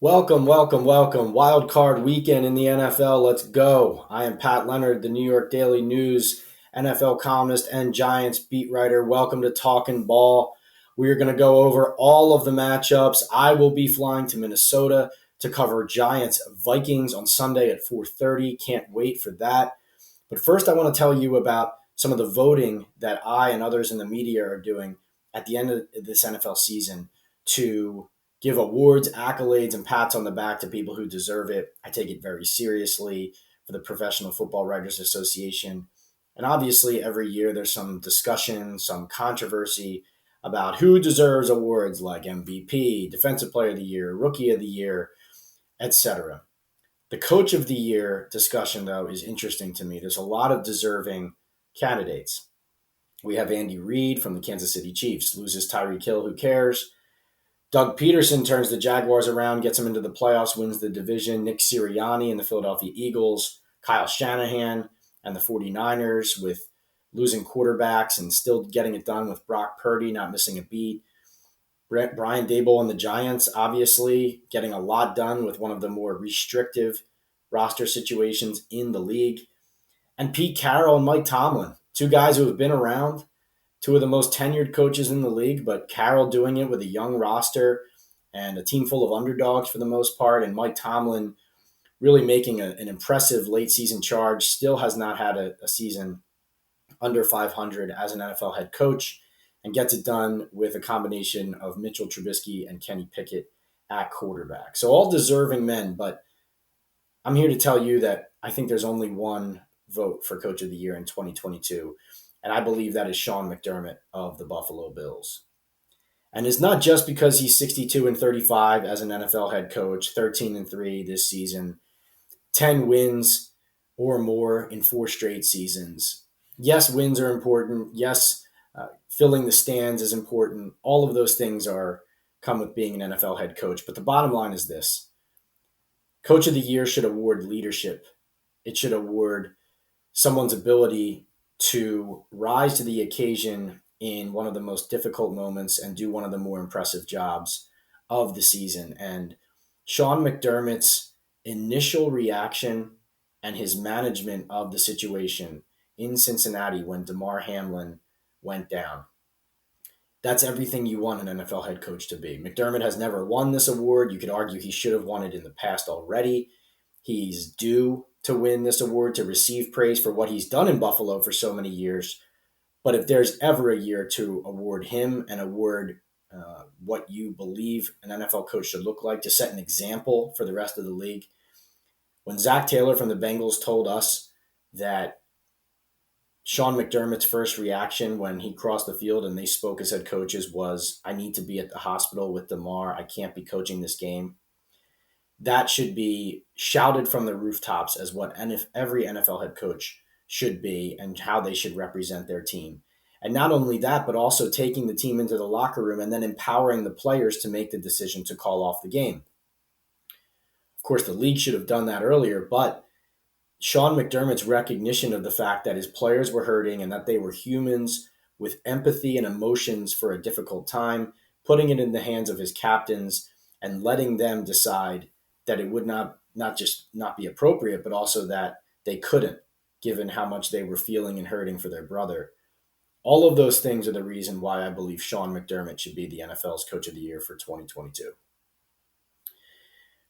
Welcome, welcome, welcome. Wild card weekend in the NFL. Let's go. I am Pat Leonard, the New York Daily News NFL columnist and Giants beat writer. Welcome to Talkin' Ball. We are going to go over all of the matchups. I will be flying to Minnesota to cover Giants Vikings on Sunday at 4:30. Can't wait for that. But first, I want to tell you about some of the voting that I and others in the media are doing at the end of this NFL season to give awards, accolades, and pats on the back to people who deserve it. I take it very seriously for the Professional Football Writers Association. And obviously, every year there's some discussion, some controversy about who deserves awards like MVP, Defensive Player of the Year, Rookie of the Year, etc. The Coach of the Year discussion, though, is interesting to me. There's a lot of deserving candidates. We have Andy Reid from the Kansas City Chiefs, loses Tyreek Hill, who cares? Doug Peterson turns the Jaguars around, gets them into the playoffs, wins the division. Nick Sirianni and the Philadelphia Eagles. Kyle Shanahan and the 49ers with losing quarterbacks and still getting it done with Brock Purdy not missing a beat. Brian Daboll and the Giants, obviously, getting a lot done with one of the more restrictive roster situations in the league. And Pete Carroll and Mike Tomlin, two guys who have been around, two of the most tenured coaches in the league, but Carroll doing it with a young roster and a team full of underdogs for the most part, and Mike Tomlin really making an impressive late season charge, still has not had a season under 500 as an NFL head coach, and gets it done with a combination of Mitchell Trubisky and Kenny Pickett at quarterback. So all deserving men, but I'm here to tell you that I think there's only one vote for Coach of the Year in 2022, and I believe that is Sean McDermott of the Buffalo Bills. And it's not just because he's 62-35 as an NFL head coach, 13-3 this season, 10 wins or more in 4 straight seasons. Yes, wins are important. Yes, filling the stands is important. All of those things come with being an NFL head coach. But the bottom line is this. Coach of the Year should award leadership. It should award someone's ability to rise to the occasion in one of the most difficult moments and do one of the more impressive jobs of the season. And Sean McDermott's initial reaction and his management of the situation in Cincinnati when Damar Hamlin went down. That's everything you want an NFL head coach to be. McDermott has never won this award. You could argue he should have won it in the past already. He's due to win this award, to receive praise for what he's done in Buffalo for so many years. But if there's ever a year to award him and award what you believe an NFL coach should look like, to set an example for the rest of the league, when Zach Taylor from the Bengals told us that Sean McDermott's first reaction when he crossed the field and they spoke as head coaches was, I need to be at the hospital with Damar. I can't be coaching this game. That should be shouted from the rooftops as what every NFL head coach should be and how they should represent their team. And not only that, but also taking the team into the locker room and then empowering the players to make the decision to call off the game. Of course, the league should have done that earlier, but Sean McDermott's recognition of the fact that his players were hurting and that they were humans with empathy and emotions for a difficult time, putting it in the hands of his captains and letting them decide that it would not just not be appropriate, but also that they couldn't, given how much they were feeling and hurting for their brother. All of those things are the reason why I believe Sean McDermott should be the NFL's Coach of the Year for 2022.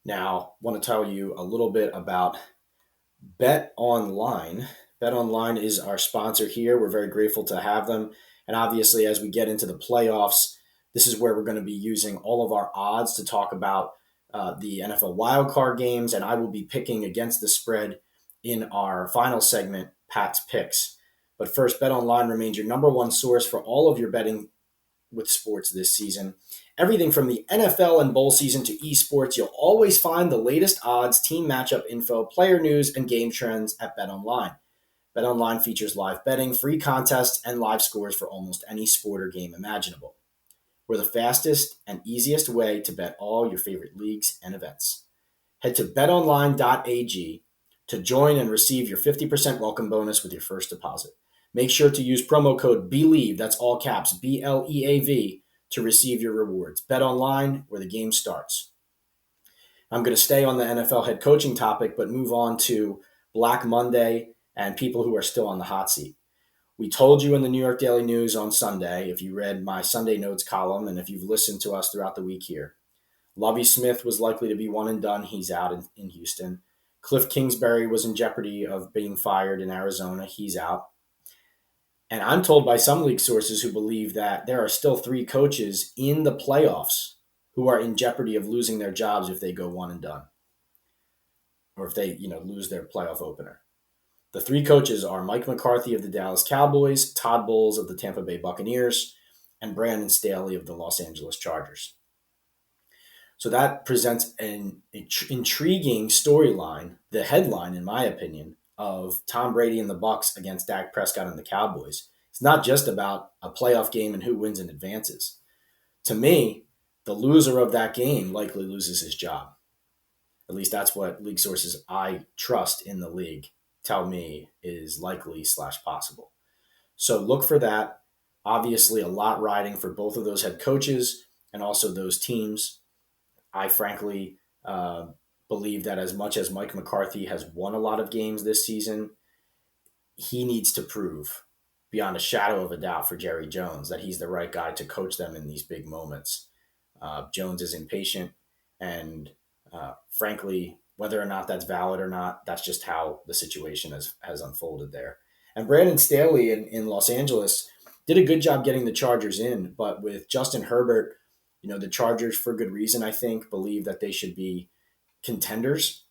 Now, I want to tell you a little bit about Bet Online. Bet Online is our sponsor here. We're very grateful to have them. And obviously, as we get into the playoffs, this is where we're going to be using all of our odds to talk about the NFL wildcard games. And I will be picking against the spread in our final segment, Pat's Picks. But first, Bet Online remains your number one source for all of your betting with sports this season. Everything from the NFL and bowl season to esports, you'll always find the latest odds, team matchup info, player news, and game trends at BetOnline. BetOnline features live betting, free contests, and live scores for almost any sport or game imaginable. We're the fastest and easiest way to bet all your favorite leagues and events. Head to betonline.ag to join and receive your 50% welcome bonus with your first deposit. Make sure to use promo code BELIEVE, that's all caps, BLEAV, to receive your rewards. Bet online, where the game starts. I'm going to stay on the NFL head coaching topic, but move on to Black Monday and people who are still on the hot seat. We told you in the New York Daily News on Sunday, if you read my Sunday Notes column and if you've listened to us throughout the week here, Lovie Smith was likely to be one and done. He's out in Houston. Cliff Kingsbury was in jeopardy of being fired in Arizona. He's out. And I'm told by some league sources who believe that there are still 3 coaches in the playoffs who are in jeopardy of losing their jobs if they go one and done, or if they, lose their playoff opener. The 3 coaches are Mike McCarthy of the Dallas Cowboys, Todd Bowles of the Tampa Bay Buccaneers, and Brandon Staley of the Los Angeles Chargers. So that presents an intriguing storyline, the headline, in my opinion, of Tom Brady and the Bucs against Dak Prescott and the Cowboys. It's not just about a playoff game and who wins and advances. To me, the loser of that game likely loses his job. At least that's what league sources I trust in the league tell me is likely / possible. So look for that. Obviously, a lot riding for both of those head coaches and also those teams. I frankly believe that as much as Mike McCarthy has won a lot of games this season, he needs to prove beyond a shadow of a doubt for Jerry Jones that he's the right guy to coach them in these big moments. Jones is impatient, and frankly, whether or not that's valid or not, that's just how the situation has unfolded there. And Brandon Staley in Los Angeles did a good job getting the Chargers in, but with Justin Herbert, the Chargers, for good reason, I think, believe that they should be contenders.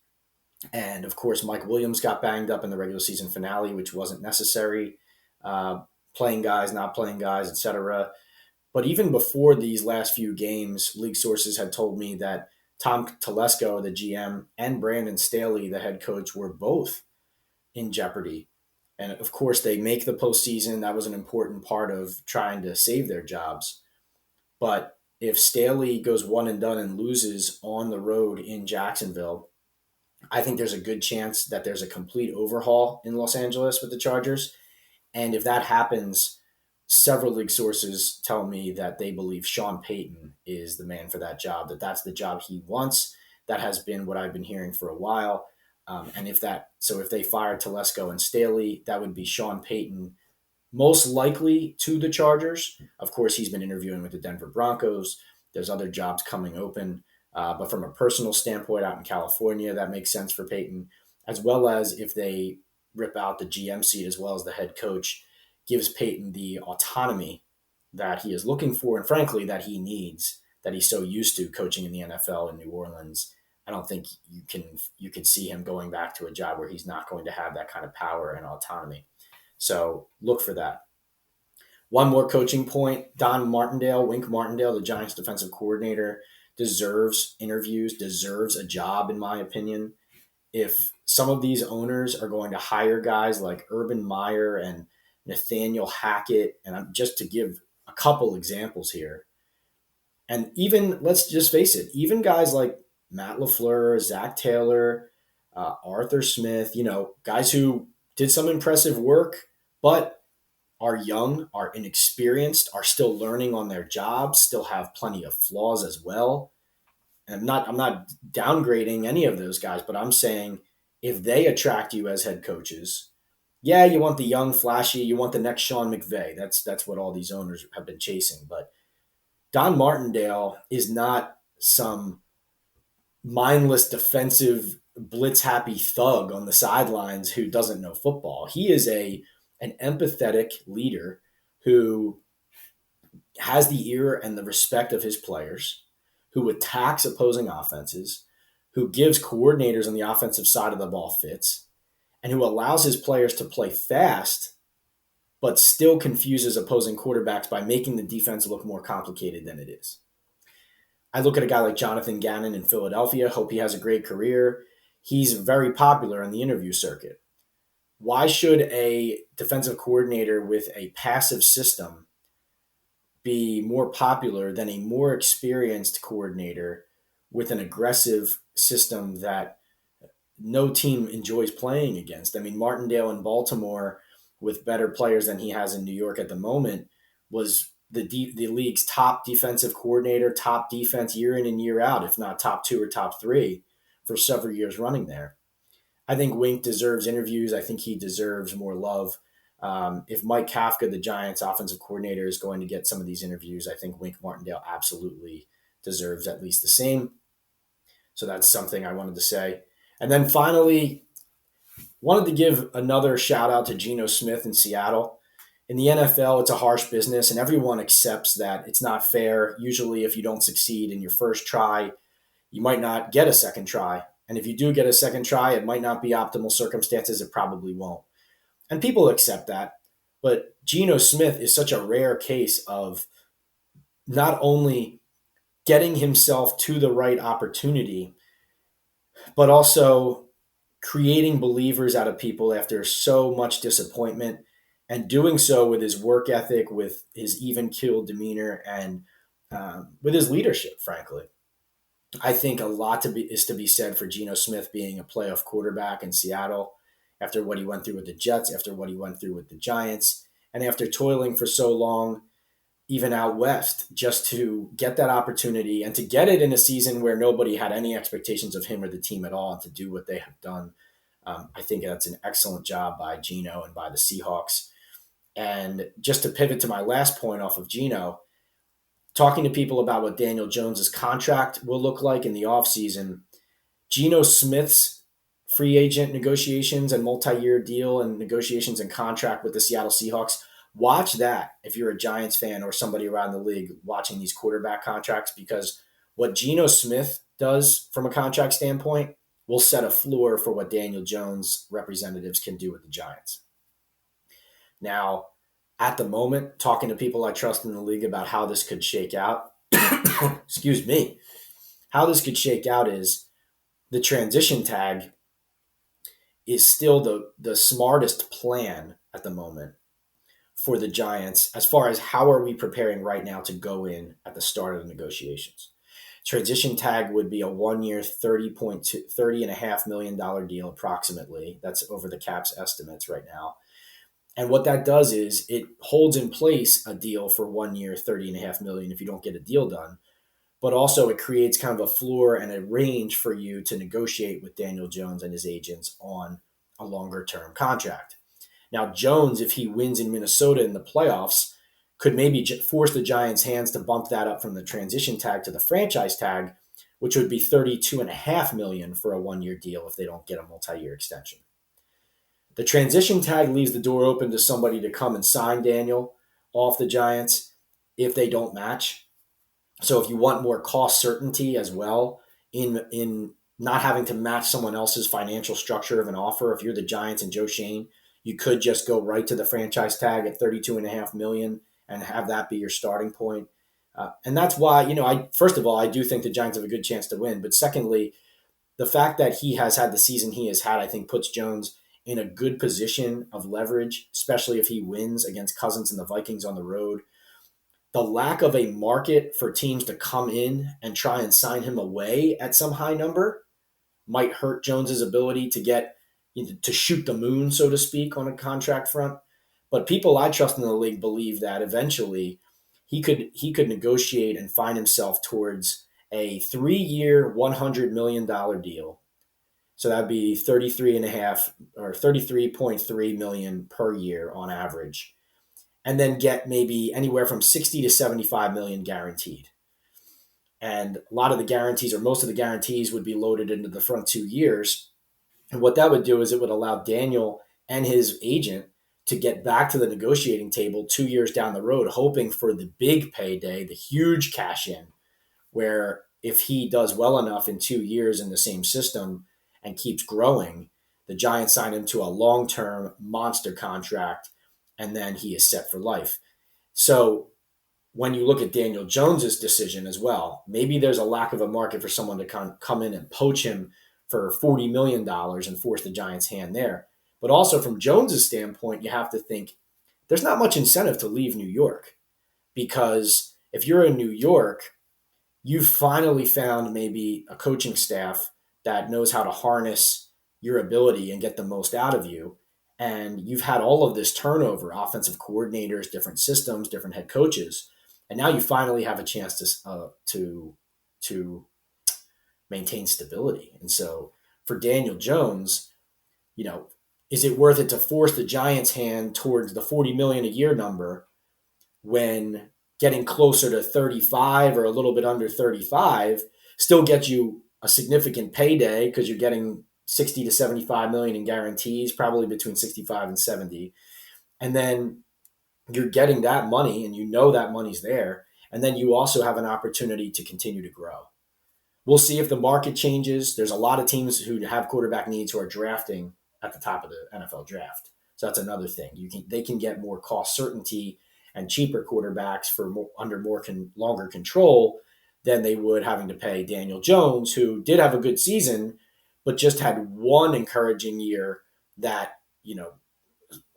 And of course, Mike Williams got banged up in the regular season finale, which wasn't necessary. Playing guys, not playing guys, etc. But even before these last few games, league sources had told me that Tom Telesco, the GM, and Brandon Staley, the head coach, were both in jeopardy. And of course, they make the postseason. That was an important part of trying to save their jobs. But if Staley goes one and done and loses on the road in Jacksonville, I think there's a good chance that there's a complete overhaul in Los Angeles with the Chargers. And if that happens, several league sources tell me that they believe Sean Payton is the man for that job, that's the job he wants. That has been what I've been hearing for a while. And if they fire Telesco and Staley, that would be Sean Payton most likely to the Chargers. Of course, he's been interviewing with the Denver Broncos. There's other jobs coming open. But from a personal standpoint out in California, that makes sense for Payton, as well as if they rip out the GM seat as well as the head coach, gives Payton the autonomy that he is looking for and frankly that he needs, that he's so used to coaching in the NFL in New Orleans. I don't think you can see him going back to a job where he's not going to have that kind of power and autonomy. So look for that. One more coaching point, Wink Martindale, the Giants defensive coordinator, deserves interviews, deserves a job, in my opinion. If some of these owners are going to hire guys like Urban Meyer and Nathaniel Hackett, and just to give a couple examples here, and even, let's just face it, even guys like Matt LaFleur, Zach Taylor, Arthur Smith, guys who did some impressive work, but are young, are inexperienced, are still learning on their jobs, still have plenty of flaws as well. And I'm not downgrading any of those guys, but I'm saying if they attract you as head coaches, yeah, you want the young, flashy, you want the next Sean McVay. That's what all these owners have been chasing. But Don Martindale is not some mindless defensive blitz happy thug on the sidelines who doesn't know football. He is an empathetic leader who has the ear and the respect of his players, who attacks opposing offenses, who gives coordinators on the offensive side of the ball fits, and who allows his players to play fast, but still confuses opposing quarterbacks by making the defense look more complicated than it is. I look at a guy like Jonathan Gannon in Philadelphia, hope he has a great career. He's very popular in the interview circuit. Why should a defensive coordinator with a passive system be more popular than a more experienced coordinator with an aggressive system that no team enjoys playing against? I mean, Martindale in Baltimore, with better players than he has in New York at the moment, was the league's top defensive coordinator, top defense year in and year out, if not top 2 or top 3. for several years running there. I think Wink deserves interviews. I think he deserves more love. If Mike Kafka, the Giants offensive coordinator, is going to get some of these interviews, I think Wink Martindale absolutely deserves at least the same. So that's something I wanted to say. And then finally, wanted to give another shout out to Geno Smith in Seattle. In the NFL, it's a harsh business, and everyone accepts that it's not fair. Usually, if you don't succeed in your first try, you might not get a second try. And if you do get a second try, it might not be optimal circumstances. It probably won't. And people accept that. But Geno Smith is such a rare case of not only getting himself to the right opportunity, but also creating believers out of people after so much disappointment, and doing so with his work ethic, with his even keeled demeanor, and with his leadership, frankly. I think a lot is to be said for Geno Smith being a playoff quarterback in Seattle after what he went through with the Jets, after what he went through with the Giants, and after toiling for so long, even out west, just to get that opportunity and to get it in a season where nobody had any expectations of him or the team at all, and to do what they have done. I think that's an excellent job by Geno and by the Seahawks. And just to pivot to my last point off of Geno, talking to people about what Daniel Jones's contract will look like in the offseason, Geno Smith's free agent negotiations and multi-year deal and negotiations and contract with the Seattle Seahawks, watch that if you're a Giants fan or somebody around the league watching these quarterback contracts, because what Geno Smith does from a contract standpoint will set a floor for what Daniel Jones representatives can do with the Giants. Now, at the moment, talking to people I trust in the league about how this could shake out, excuse me, how this could shake out is the transition tag is still the smartest plan at the moment for the Giants as far as how are we preparing right now to go in at the start of the negotiations. Transition tag would be a 1 year, $30.5 million deal approximately. That's over the cap's estimates right now. And what that does is it holds in place a deal for 1 year, $30.5 million if you don't get a deal done. But also it creates kind of a floor and a range for you to negotiate with Daniel Jones and his agents on a longer term contract. Now, Jones, if he wins in Minnesota in the playoffs, could maybe force the Giants' hands to bump that up from the transition tag to the franchise tag, which would be $32.5 million for a 1 year deal if they don't get a multi-year extension. The transition tag leaves the door open to somebody to come and sign Daniel off the Giants if they don't match. So if you want more cost certainty as well in not having to match someone else's financial structure of an offer, if you're the Giants and Joe Shane, you could just go right to the franchise tag at $32.5 million and have that be your starting point. And that's why, first of all, I do think the Giants have a good chance to win. But secondly, the fact that he has had the season he has had, I think puts Jones in a good position of leverage, especially if he wins against Cousins and the Vikings on the road. The lack of a market for teams to come in and try and sign him away at some high number might hurt Jones's ability to get to shoot the moon, so to speak, on a contract front. But people I trust in the league believe that eventually he could negotiate and find himself towards a 3-year, $100 million deal. So that'd be 33.5 or 33.3 million per year on average, and then get maybe anywhere from 60 to 75 million guaranteed. And a lot of the guarantees, or most of the guarantees, would be loaded into the front 2 years. And what that would do is it would allow Daniel and his agent to get back to the negotiating table 2 years down the road, hoping for the big payday, the huge cash in, where if he does well enough in 2 years in the same system and keeps growing, the Giants sign him to a long-term monster contract, and then he is set for life. So when you look at Daniel Jones's decision as well, maybe there's a lack of a market for someone to come in and poach him for $40 million and force the Giants' hand there. But also from Jones's standpoint, you have to think there's not much incentive to leave New York, because if you're in New York, you've finally found maybe a coaching staff that knows how to harness your ability and get the most out of you. And you've had all of this turnover, offensive coordinators, different systems, different head coaches. And now you finally have a chance to maintain stability. And so for Daniel Jones, is it worth it to force the Giants' hand towards the $40 million a year number when getting closer to 35 or a little bit under 35 still gets you a significant payday because you're getting 60 to 75 million in guarantees, probably between 65 and 70. And then you're getting that money and that money's there. And then you also have an opportunity to continue to grow. We'll see if the market changes. There's a lot of teams who have quarterback needs who are drafting at the top of the NFL draft. So that's another thing. They can get more cost certainty and cheaper quarterbacks for longer control than they would having to pay Daniel Jones, who did have a good season, but just had one encouraging year that,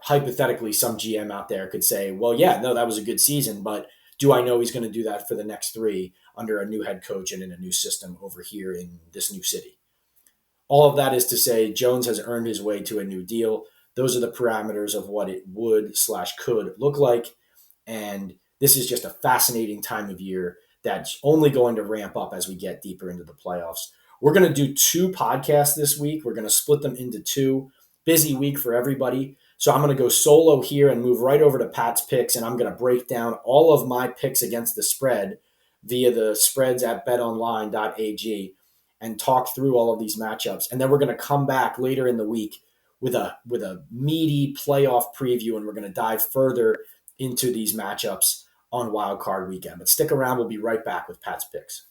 hypothetically some GM out there could say, well, yeah, no, that was a good season, but do I know he's going to do that for the next three under a new head coach and in a new system over here in this new city? All of that is to say Jones has earned his way to a new deal. Those are the parameters of what it would/could look like. And this is just a fascinating time of year that's only going to ramp up as we get deeper into the playoffs. We're going to do 2 podcasts this week. We're going to split them into 2. Busy week for everybody. So I'm going to go solo here and move right over to Pat's picks, and I'm going to break down all of my picks against the spread via the spreads at betonline.ag and talk through all of these matchups. And then we're going to come back later in the week with a meaty playoff preview, and we're going to dive further into these matchups on Wild Card Weekend. But stick around. We'll be right back with Pat's picks.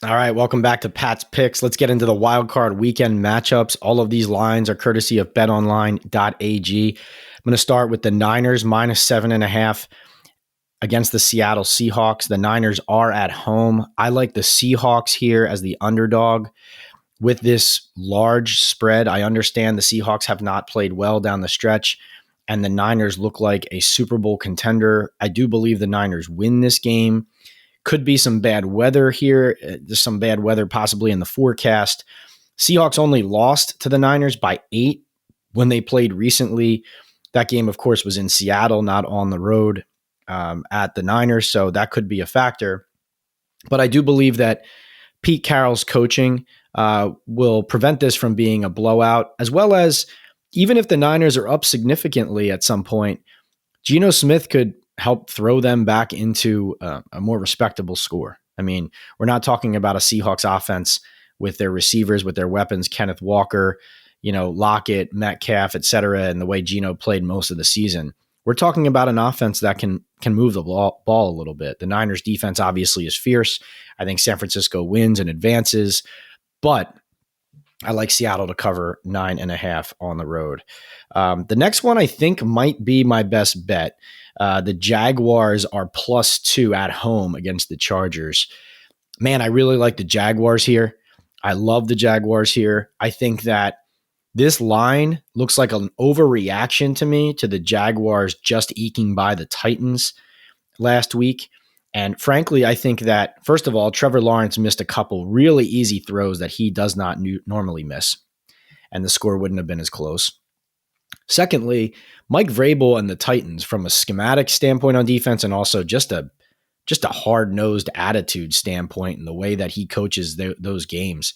All right, welcome back to Pat's Picks. Let's get into the Wild Card Weekend matchups. All of these lines are courtesy of betonline.ag. I'm going to start with the Niners -7.5 against the Seattle Seahawks. The Niners are at home. I like the Seahawks here as the underdog. With this large spread, I understand the Seahawks have not played well down the stretch, and the Niners look like a Super Bowl contender. I do believe the Niners win this game. Could be some bad weather here. There's some bad weather possibly in the forecast. Seahawks only lost to the Niners by 8 when they played recently. That game, of course, was in Seattle, not on the road at the Niners, so that could be a factor. But I do believe that Pete Carroll's coaching will prevent this from being a blowout, as well as even if the Niners are up significantly at some point, Geno Smith could help throw them back into a more respectable score. I mean, we're not talking about a Seahawks offense with their receivers, with their weapons, Kenneth Walker, Lockett, Metcalf, et cetera, and the way Geno played most of the season. We're talking about an offense that can move the ball a little bit. The Niners defense obviously is fierce. I think San Francisco wins and advances, but I like Seattle to cover 9.5 on the road. The next one I think might be my best bet. The Jaguars are +2 at home against the Chargers. Man, I really like the Jaguars here. I love the Jaguars here. I think that this line looks like an overreaction to me to the Jaguars just eking by the Titans last week. And frankly, I think that, first of all, Trevor Lawrence missed a couple really easy throws that he does not normally miss, and the score wouldn't have been as close. Secondly, Mike Vrabel and the Titans, from a schematic standpoint on defense and also just a hard-nosed attitude standpoint in the way that he coaches those games.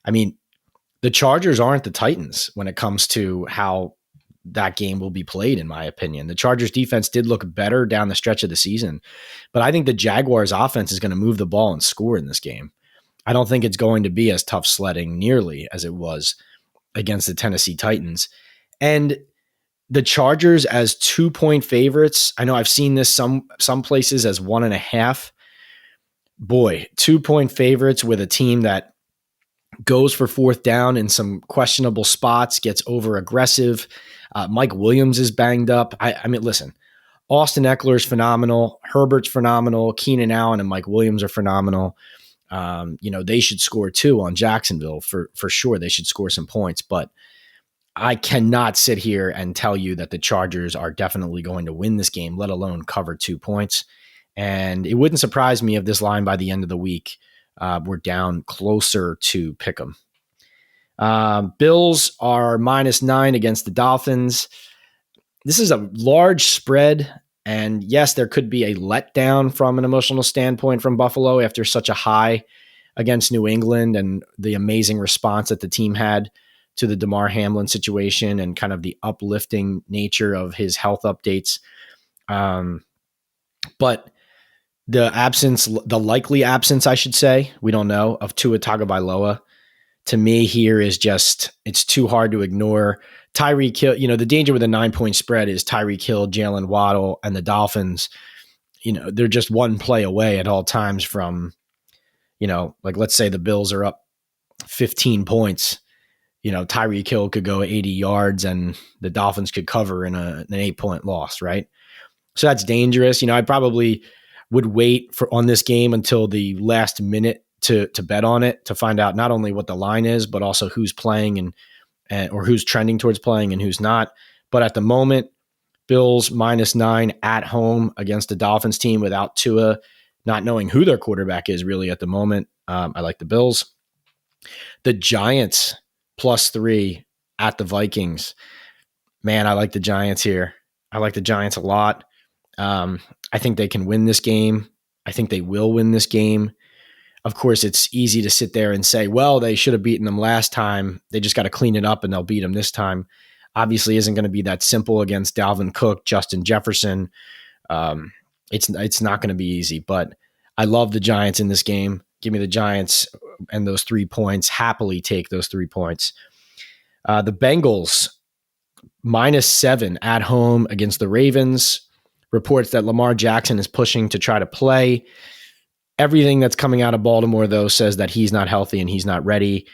I mean, the Chargers aren't the Titans when it comes to how that game will be played, in my opinion. The Chargers defense did look better down the stretch of the season, but I think the Jaguars offense is going to move the ball and score in this game. I don't think it's going to be as tough sledding nearly as it was against the Tennessee Titans. And the Chargers as 2-point favorites, I know I've seen this some places as 1.5. Boy, 2-point favorites with a team that goes for fourth down in some questionable spots, gets over aggressive. Mike Williams is banged up. I mean, listen, Austin Eckler is phenomenal. Herbert's phenomenal. Keenan Allen and Mike Williams are phenomenal. They should score too on Jacksonville for sure. They should score some points, but I cannot sit here and tell you that the Chargers are definitely going to win this game, let alone cover 2 points. And it wouldn't surprise me if this line by the end of the week we're down closer to pick 'em. Bills are -9 against the Dolphins. This is a large spread, and yes, there could be a letdown from an emotional standpoint from Buffalo after such a high against New England and the amazing response that the team had to the Damar Hamlin situation and kind of the uplifting nature of his health updates. But the likely absence, I should say, we don't know, of Tua Tagovailoa, to me here is just, it's too hard to ignore. Tyreek Hill, the danger with a 9-point spread is Tyreek Hill, Jalen Waddle, and the Dolphins, they're just one play away at all times from, like let's say the Bills are up 15 points. Tyreek Hill could go 80 yards and the Dolphins could cover in an 8-point loss, right? So that's dangerous. I probably would wait on this game until the last minute to bet on it, to find out not only what the line is, but also who's playing and or who's trending towards playing and who's not. But at the moment, Bills -9 at home against the Dolphins team without Tua, not knowing who their quarterback is really at the moment. I like the Bills. The Giants +3 at the Vikings. Man, I like the Giants here. I like the Giants a lot. I think they can win this game. I think they will win this game. Of course, it's easy to sit there and say, well, they should have beaten them last time. They just got to clean it up and they'll beat them this time. Obviously isn't going to be that simple against Dalvin Cook, Justin Jefferson. It's not going to be easy, but I love the Giants in this game. Give me the Giants and those 3 points. Happily take those 3 points. The Bengals -7 at home against the Ravens. Reports that Lamar Jackson is pushing to try to play. Everything that's coming out of Baltimore, though, says that he's not healthy and he's not ready.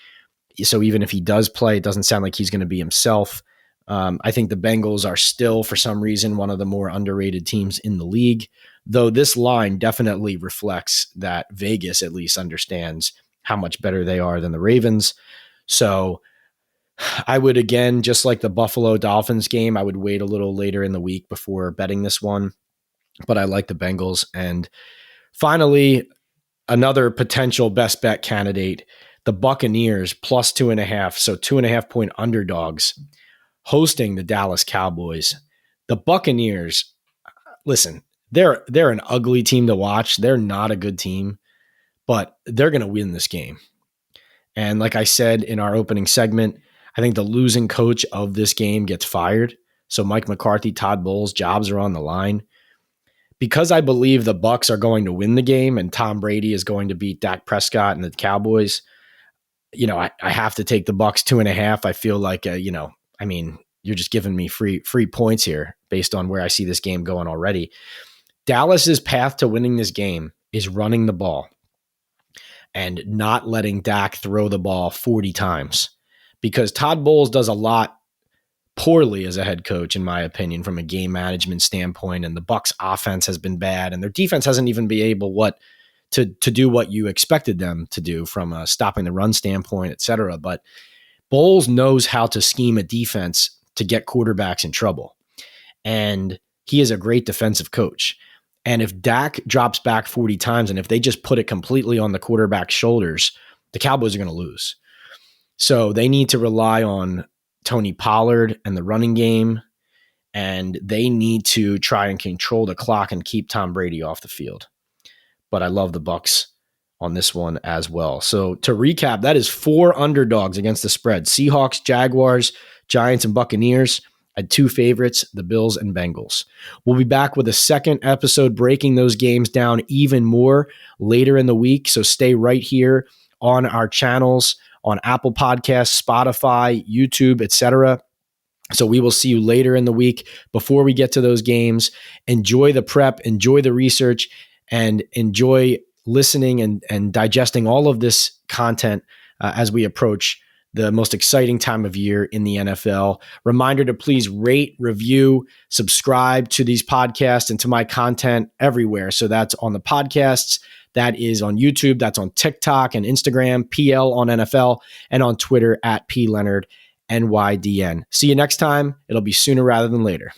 So even if he does play, it doesn't sound like he's going to be himself. I think the Bengals are still, for some reason, one of the more underrated teams in the league, though this line definitely reflects that Vegas at least understands how much better they are than the Ravens. So I would, again, just like the Buffalo Dolphins game, I would wait a little later in the week before betting this one. But I like the Bengals. And finally, another potential best bet candidate, the Buccaneers +2.5. So 2.5-point underdogs hosting the Dallas Cowboys. The Buccaneers, listen, they're an ugly team to watch. They're not a good team, but they're going to win this game. And like I said in our opening segment, I think the losing coach of this game gets fired. So Mike McCarthy, Todd Bowles' jobs are on the line. Because I believe the Bucs are going to win the game and Tom Brady is going to beat Dak Prescott and the Cowboys, I have to take the Bucs 2.5. I feel like, you're just giving me free points here based on where I see this game going already. Dallas's path to winning this game is running the ball and not letting Dak throw the ball 40 times, because Todd Bowles does a lot poorly as a head coach, in my opinion, from a game management standpoint. And the Bucs offense has been bad and their defense hasn't even been able to do what you expected them to do from a stopping the run standpoint, et cetera. But Bowles knows how to scheme a defense to get quarterbacks in trouble. And he is a great defensive coach. And if Dak drops back 40 times and if they just put it completely on the quarterback's shoulders, the Cowboys are going to lose. So they need to rely on Tony Pollard and the running game, and they need to try and control the clock and keep Tom Brady off the field. But I love the Bucs on this one as well. So to recap, that is 4 underdogs against the spread: Seahawks, Jaguars, Giants, and Buccaneers. I had 2 favorites, the Bills and Bengals. We'll be back with a second episode breaking those games down even more later in the week. So stay right here on our channels on Apple Podcasts, Spotify, YouTube, etc. So we will see you later in the week. Before we get to those games, enjoy the prep, enjoy the research, and enjoy listening and digesting all of this content as we approach the most exciting time of year in the NFL. Reminder to please rate, review, subscribe to these podcasts and to my content everywhere. So that's on the podcasts, that is on YouTube, that's on TikTok and Instagram, PL on NFL, and on Twitter @PLeonardNYDN. See you next time. It'll be sooner rather than later.